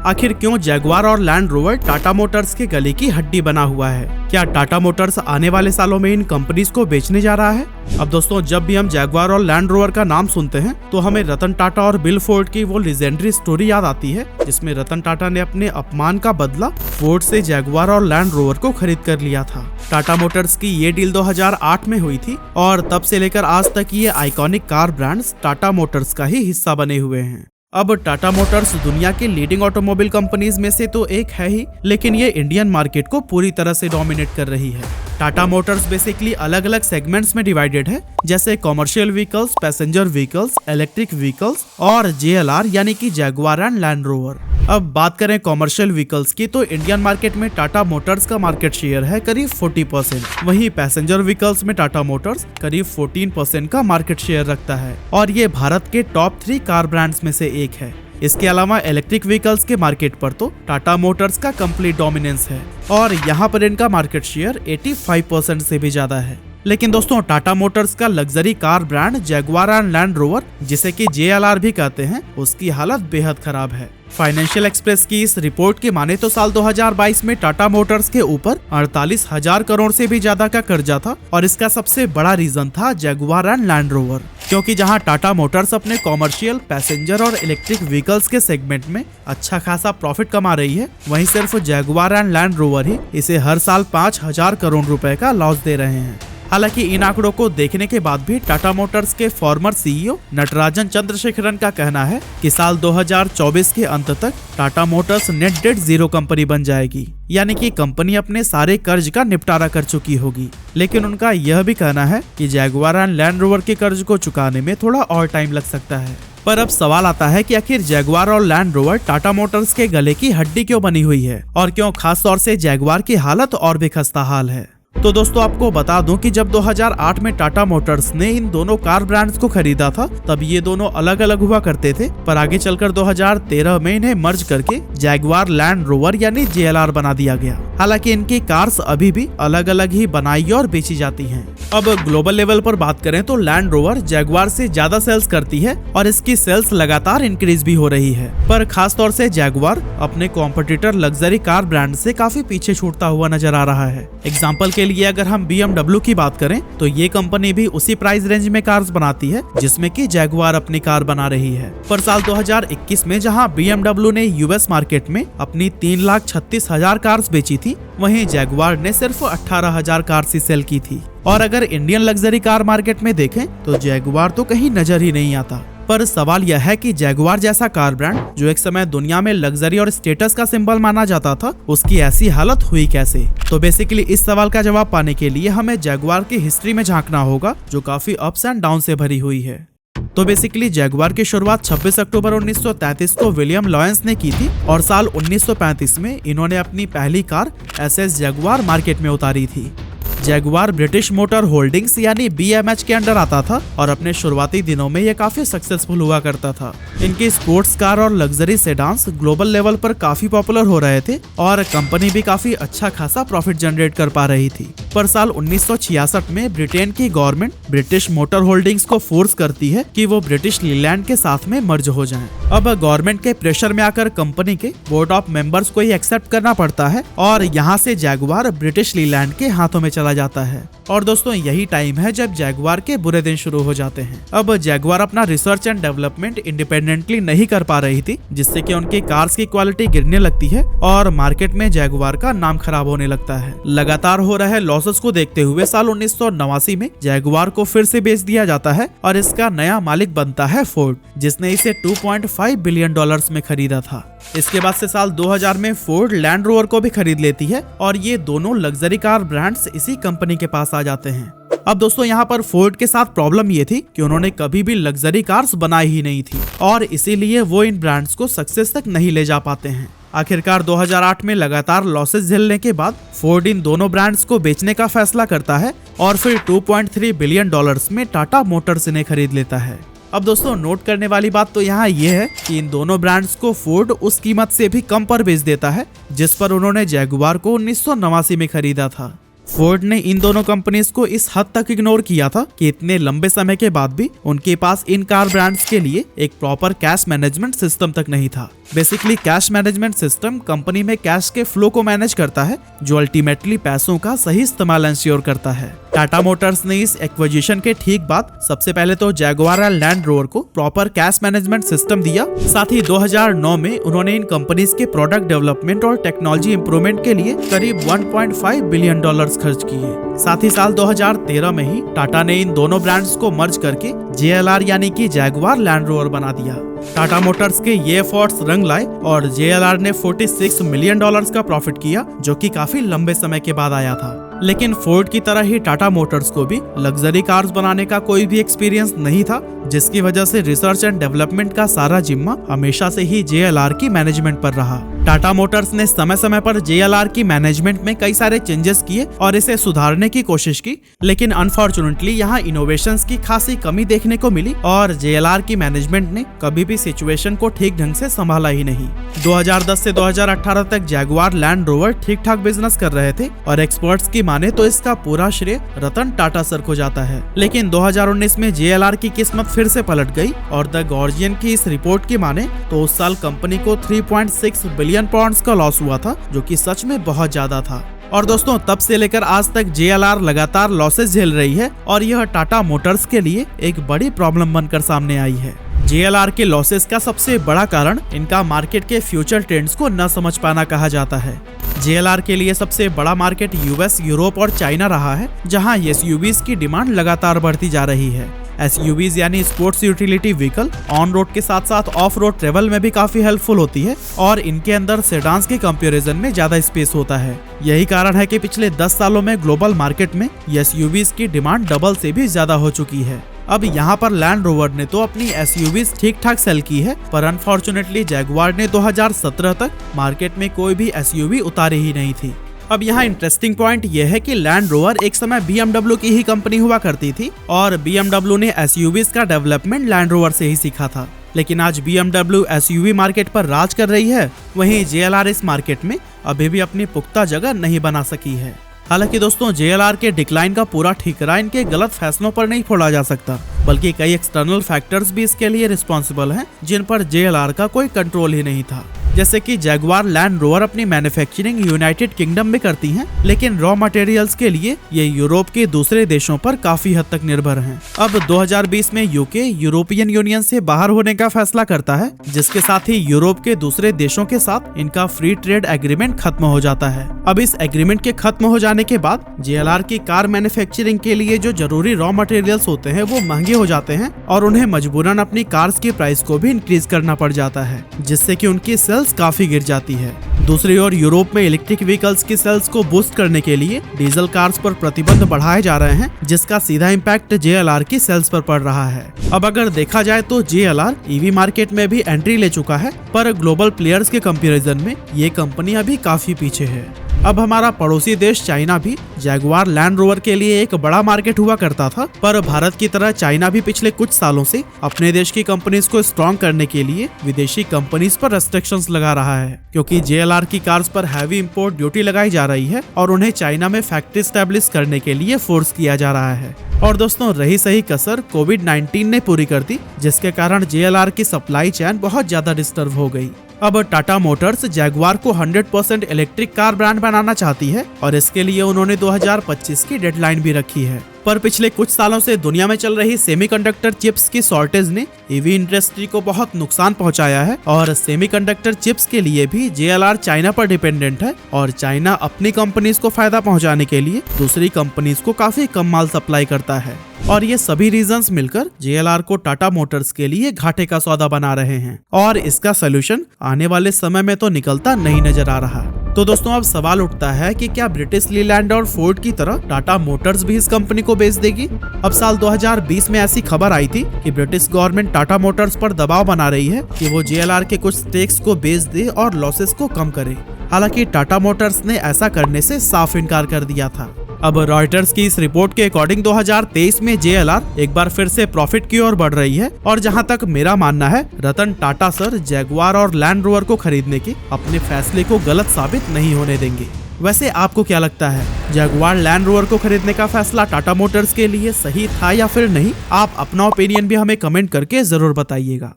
आखिर क्यों जैगवार और लैंड रोवर टाटा मोटर्स के गले की हड्डी बना हुआ है? क्या टाटा मोटर्स आने वाले सालों में इन कंपनीज को बेचने जा रहा है? अब दोस्तों, जब भी हम जैगवार और लैंड रोवर का नाम सुनते हैं तो हमें रतन टाटा और बिल फोर्ड की वो लेजेंडरी स्टोरी याद आती है, जिसमें रतन टाटा ने अपने अपमान का बदला फोर्ड से जैगवार और लैंड रोवर को खरीद कर लिया था। टाटा मोटर्स की ये डील 2008 में हुई थी और तब से लेकर आज तक ये iconic car brands Tata Motors का ही हिस्सा बने हुए हैं। अब टाटा मोटर्स दुनिया की लीडिंग ऑटोमोबाइल कंपनीज में से तो एक है ही, लेकिन ये इंडियन मार्केट को पूरी तरह से डोमिनेट कर रही है। टाटा मोटर्स बेसिकली अलग अलग सेगमेंट्स में डिवाइडेड है, जैसे commercial vehicles, passenger vehicles, electric vehicles और JLR यानी कि जैगवार एंड लैंड रोवर। अब बात करें कॉमर्शियल व्हीकल्स की, तो इंडियन मार्केट में टाटा मोटर्स का मार्केट शेयर है करीब 40%। वहीं पैसेंजर व्हीकल्स में टाटा मोटर्स करीब 14% का मार्केट शेयर रखता है और ये भारत के टॉप 3 कार ब्रांड्स में से एक है। इसके अलावा इलेक्ट्रिक व्हीकल्स के मार्केट पर तो टाटा मोटर्स का कंप्लीट डोमिनेंस है और यहाँ पर इनका मार्केट शेयर 85% से भी ज्यादा है। लेकिन दोस्तों, टाटा मोटर्स का luxury car brand Jaguar and land rover, जिसे कि JLR भी कहते हैं, उसकी हालत बेहद खराब है। फाइनेंशियल एक्सप्रेस की इस रिपोर्ट की माने तो साल 2022 में टाटा मोटर्स के ऊपर 48,000 करोड़ से भी ज्यादा का कर्जा था और इसका सबसे बड़ा रीजन था जैगवार एंड लैंड रोवर, क्योंकि जहां टाटा मोटर्स अपने कॉमर्शियल, पैसेंजर और इलेक्ट्रिक व्हीकल्स के सेगमेंट में अच्छा खासा प्रॉफिट कमा रही है, वहीं सिर्फ जैगवार एंड लैंड रोवर ही इसे हर साल 5,000 करोड़ रुपए का लॉस दे रहे हैं। हालांकि इन आंकड़ों को देखने के बाद भी टाटा मोटर्स के फॉर्मर CEO नटराजन चंद्रशेखरन का कहना है कि साल 2024 के अंत तक Tata Motors net date zero company बन जाएगी, यानी कि कंपनी अपने सारे कर्ज का निपटारा कर चुकी होगी। लेकिन उनका यह भी कहना है कि जैगवार एंड लैंड रोवर के कर्ज को चुकाने में थोड़ा और टाइम लग सकता है। पर अब सवाल आता है कि आखिर जैगवार और लैंड रोवर टाटा मोटर्स के गले की हड्डी क्यों बनी हुई है और क्यों खास तौर से जैगवार की हालत और भी खस्ता हाल है। तो दोस्तों, आपको बता दूं कि जब 2008 में टाटा मोटर्स ने इन दोनों कार ब्रांड्स को खरीदा था, तब ये दोनों अलग अलग हुआ करते थे, पर आगे चलकर 2013 में इन्हें मर्ज करके जैगवार लैंड रोवर यानी JLR बना दिया गया। हालांकि इनकी कार्स अभी भी अलग अलग ही बनाई और बेची जाती हैं। अब ग्लोबल लेवल पर बात करें तो लैंड रोवर जैगवार से ज्यादा सेल्स करती है और इसकी सेल्स लगातार इंक्रीज भी हो रही है, पर खास तौर से जैगवार अपने कॉम्पिटिटर लग्जरी कार ब्रांड से काफी पीछे छूटता हुआ नजर आ रहा है। एग्जाम्पल के लिए अगर हम BMW की बात करें तो ये कंपनी भी उसी प्राइस रेंज में कार्स बनाती है जिसमें कि जैगवार अपनी कार बना रही है। पर साल 2021 में जहां BMW ने US मार्केट में अपनी 3,36,000 कार्स बेची थी, वहीं जैगवार ने सिर्फ 18,000 कार्स ही सेल की थी। और अगर इंडियन लग्जरी कार मार्केट में देखें तो जैगवार तो कहीं नजर ही नहीं आता। पर सवाल यह है कि जैगवार जैसा कार ब्रांड, जो एक समय दुनिया में लग्जरी और स्टेटस का सिंबल माना जाता था, उसकी ऐसी हालत हुई कैसे? तो बेसिकली इस सवाल का जवाब पाने के लिए हमें जैगवार की हिस्ट्री में झांकना होगा, जो काफी अप्स एंड डाउन से भरी हुई है। तो बेसिकली जैगवार की शुरुआत 26 अक्टूबर 1933 को विलियम लॉयंस ने की थी और साल 1935 में इन्होंने अपनी पहली कार SS जैगवार मार्केट में उतारी थी। जैगवार ब्रिटिश मोटर होल्डिंग्स यानी BMH के अंडर आता था और अपने शुरुआती दिनों में यह काफी सक्सेसफुल हुआ करता था। इनके स्पोर्ट्स कार और लग्जरी सेडान्स ग्लोबल लेवल पर काफी पॉपुलर हो रहे थे और कंपनी भी काफी अच्छा खासा प्रॉफिट जनरेट कर पा रही थी। पर साल 1966 में ब्रिटेन की गवर्नमेंट ब्रिटिश मोटर होल्डिंग्स को फोर्स करती है कि वो ब्रिटिश लीलैंड के साथ में मर्ज हो जाएं। अब गवर्नमेंट के प्रेशर में आकर कंपनी के बोर्ड ऑफ मेंबर्स को ही एक्सेप्ट करना पड़ता है और यहाँ से जैगवार ब्रिटिश लीलैंड के हाथों में चला जाता है। और दोस्तों, यही टाइम है जब जैगवार के बुरे दिन शुरू हो जाते हैं। अब जैगवार अपना रिसर्च एंड डेवलपमेंट इंडिपेंडेंटली नहीं कर पा रही थी, जिससे कि उनकी कार्स की क्वालिटी गिरने लगती है और मार्केट में जैगवार का नाम खराब होने लगता है। लगातार हो रहे लॉसेस को देखते हुए साल 1989 में जैगवार को फिर से बेच दिया जाता है और इसका नया मालिक बनता है फोर्ड, जिसने इसे $2.5 बिलियन में खरीदा था। इसके बाद से साल 2000 में फोर्ड लैंड रोवर को भी खरीद लेती है और ये दोनों लग्जरी कार ब्रांड्स इसी कंपनी के पास आ जाते हैं। अब दोस्तों, यहाँ पर फोर्ड के साथ प्रॉब्लम ये थी कि उन्होंने कभी भी लग्जरी कार्स बनाई ही नहीं थी और इसीलिए वो इन ब्रांड्स को सक्सेस तक नहीं ले जा पाते हैं। आखिरकार 2008 में लगातार लॉसेस झेलने के बाद फोर्ड इन दोनों ब्रांड्स को बेचने का फैसला करता है और फिर $2.3 बिलियन में टाटा मोटर्स इन्हें खरीद लेता है। अब दोस्तों, नोट करने वाली बात तो यहाँ ये है कि इन दोनों ब्रांड्स को फोर्ड उस कीमत से भी कम पर बेच देता है जिस पर उन्होंने जैगवार को 1989 में खरीदा था। फोर्ड ने इन दोनों कंपनीज को इस हद तक इग्नोर किया था कि इतने लंबे समय के बाद भी उनके पास इन कार ब्रांड्स के लिए एक प्रॉपर कैश मैनेजमेंट सिस्टम तक नहीं था। Basically cash management system company में कैश के फ्लो को मैनेज करता है, जो अल्टीमेटली पैसों का सही इस्तेमाल इंश्योर करता है। टाटा मोटर्स ने इस एक्विजिशन के ठीक बाद सबसे पहले तो जैगुआर और लैंड रोवर को प्रॉपर कैश मैनेजमेंट सिस्टम दिया। साथ ही 2009 में उन्होंने इन कंपनीज के प्रोडक्ट डेवलपमेंट और टेक्नोलॉजी इंप्रूवमेंट के लिए करीब $1.5 बिलियन खर्च किए। साथ ही साल 2013 में ही टाटा ने इन दोनों ब्रांड्स को मर्ज करके JLR यानी कि जैगुआर लैंड रोवर बना दिया। टाटा मोटर्स के ये एफर्ट्स रंग लाए और JLR ने $46 मिलियन का प्रॉफिट किया, जो कि काफी लंबे समय के बाद आया था। लेकिन फोर्ड की तरह ही टाटा मोटर्स को भी लग्जरी कार्स बनाने का कोई भी एक्सपीरियंस नहीं था, जिसकी वजह से रिसर्च एंड डेवलपमेंट का सारा जिम्मा हमेशा से ही JLR की मैनेजमेंट पर रहा। टाटा मोटर्स ने समय समय पर JLR की मैनेजमेंट में कई सारे चेंजेस किए और इसे सुधारने की कोशिश की, लेकिन अनफॉर्चुनेटली यहाँ इनोवेशंस की खासी कमी देखने को मिली और JLR की मैनेजमेंट ने कभी भी सिचुएशन को ठीक ढंग से संभाला ही नहीं। 2010 से 2018 तक जैगुआर लैंड रोवर ठीक ठाक बिजनेस कर रहे थे और एक्सपर्ट्स की माने तो इसका पूरा श्रेय रतन टाटा सर को जाता है। लेकिन 2019 में JLR की किस्मत फिर से पलट गई और द गार्जियन की इस रिपोर्ट की माने तो उस साल कंपनी को 3.6 बिलियन पाउंड्स का लॉस हुआ था, जो कि सच में बहुत ज्यादा था। और दोस्तों तब से लेकर आज तक JLR लगातार लॉसेस झेल रही है और यह टाटा मोटर्स के लिए एक बड़ी प्रॉब्लम बनकर सामने आई है। JLR के लॉसेस का सबसे बड़ा कारण इनका मार्केट के फ्यूचर ट्रेंड्स को न समझ पाना कहा जाता है। JLR के लिए सबसे बड़ा मार्केट US, यूरोप और चाइना रहा है, जहां SUVs की डिमांड लगातार बढ़ती जा रही है। SUVs यानी sports utility vehicle on road के साथ साथ ऑफ रोड ट्रेवल में भी काफी हेल्पफुल होती है और इनके अंदर सेडान्स के कंपैरिजन में ज्यादा स्पेस होता है। यही कारण है कि पिछले 10 सालों में ग्लोबल मार्केट में SUVs की डिमांड डबल से भी ज्यादा हो चुकी है। अब यहाँ पर लैंड रोवर ने तो अपनी SUVs ठीक ठाक सेल की है, पर अनफॉर्चुनेटली जैगुआर ने 2017 तक मार्केट में कोई भी SUV उतारी ही नहीं थी। अब यहाँ इंटरेस्टिंग पॉइंट यह है कि लैंड रोवर एक समय BMW की ही कंपनी हुआ करती थी और BMW ने SUVs का डेवलपमेंट लैंड रोवर से ही सीखा था। लेकिन आज BMW SUV मार्केट पर राज कर रही है, वहीं JLR इस मार्केट में अभी भी अपनी पुख्ता जगह नहीं बना सकी है। हालांकि दोस्तों JLR के डिक्लाइन का पूरा ठिकरा इनके गलत फैसलों पर नहीं फोड़ा जा सकता, बल्कि कई एक्सटर्नल फैक्टर्स भी इसके लिए रिस्पॉन्सिबल हैं, जिन पर JLR का कोई कंट्रोल ही नहीं था। जैसे कि जैगुआर लैंड रोवर अपनी मैन्युफैक्चरिंग यूनाइटेड किंगडम में करती हैं, लेकिन रॉ मटेरियल्स के लिए ये यूरोप के दूसरे देशों पर काफी हद तक निर्भर हैं। अब 2020 में यूके यूरोपियन यूनियन से बाहर होने का फैसला करता है, जिसके साथ ही यूरोप के दूसरे देशों के साथ इनका फ्री ट्रेड एग्रीमेंट खत्म हो जाता है। अब इस एग्रीमेंट के खत्म हो जाने के बाद JLR की कार मैन्युफैक्चरिंग के लिए जो जरूरी रॉ मटेरियल्स होते हैं वो महंगे हो जाते हैं और उन्हें मजबूरन अपनी कार्स की प्राइस को भी इंक्रीज करना पड़ जाता है, जिससे कि उनकी सेल्स काफी गिर जाती है। दूसरी ओर यूरोप में इलेक्ट्रिक व्हीकल्स की सेल्स को बूस्ट करने के लिए डीजल कार्स पर प्रतिबंध बढ़ाए जा रहे हैं, जिसका सीधा इम्पैक्ट JLR की सेल्स पर पड़ रहा है। अब अगर देखा जाए तो JLR EV मार्केट में भी एंट्री ले चुका है, पर ग्लोबल प्लेयर्स के कंपैरिजन में ये कंपनी अभी काफी पीछे है। अब हमारा पड़ोसी देश चाइना भी जैगुआर लैंड रोवर के लिए एक बड़ा मार्केट हुआ करता था, पर भारत की तरह चाइना भी पिछले कुछ सालों से अपने देश की कंपनीज को स्ट्रॉन्ग करने के लिए विदेशी कंपनीज पर रेस्ट्रिक्शंस लगा रहा है, क्योंकि JLR की कार्स पर हैवी इंपोर्ट ड्यूटी लगाई जा रही है और उन्हें चाइना में फैक्ट्री स्टैब्लिश करने के लिए फोर्स किया जा रहा है। और दोस्तों रही सही कसर कोविड-19 ने पूरी कर दी, जिसके कारण JLR की सप्लाई चेन बहुत ज्यादा डिस्टर्ब हो गई। अब टाटा मोटर्स जैगुआर को 100% इलेक्ट्रिक कार ब्रांड बनाना चाहती है और इसके लिए उन्होंने 2025 की डेडलाइन भी रखी है। पर पिछले कुछ सालों से दुनिया में चल रही सेमीकंडक्टर चिप्स की शॉर्टेज ने ईवी इंडस्ट्री को बहुत नुकसान पहुंचाया है और सेमीकंडक्टर चिप्स के लिए भी JLR चाइना पर डिपेंडेंट है और चाइना अपनी कंपनीज को फायदा पहुंचाने के लिए दूसरी कंपनीज को काफी कम माल सप्लाई करता है और ये सभी रीजंस मिलकर JLR को टाटा मोटर्स के लिए घाटे का सौदा बना रहे हैं और इसका सोल्यूशन आने वाले समय में तो निकलता नहीं नजर आ रहा। तो दोस्तों अब सवाल उठता है कि क्या ब्रिटिश लीलैंड और फोर्ड की तरह टाटा मोटर्स भी इस कंपनी को बेच देगी। अब साल 2020 में ऐसी खबर आई थी कि ब्रिटिश गवर्नमेंट टाटा मोटर्स पर दबाव बना रही है कि वो JLR के कुछ स्टेक्स को बेच दे और लॉसेस को कम करे। हालांकि टाटा मोटर्स ने ऐसा करने से साफ इनकार कर दिया था। अब रॉयटर्स की इस रिपोर्ट के अकॉर्डिंग 2023 में JLR एक बार फिर से प्रॉफिट की ओर बढ़ रही है और जहां तक मेरा मानना है रतन टाटा सर जैगुआर और लैंड रोवर को खरीदने के अपने फैसले को गलत साबित नहीं होने देंगे। वैसे आपको क्या लगता है, जगुआर लैंड रोवर को खरीदने का फैसला टाटा मोटर्स के लिए सही था या फिर नहीं? आप अपना ओपिनियन भी हमें कमेंट करके जरूर बताइएगा।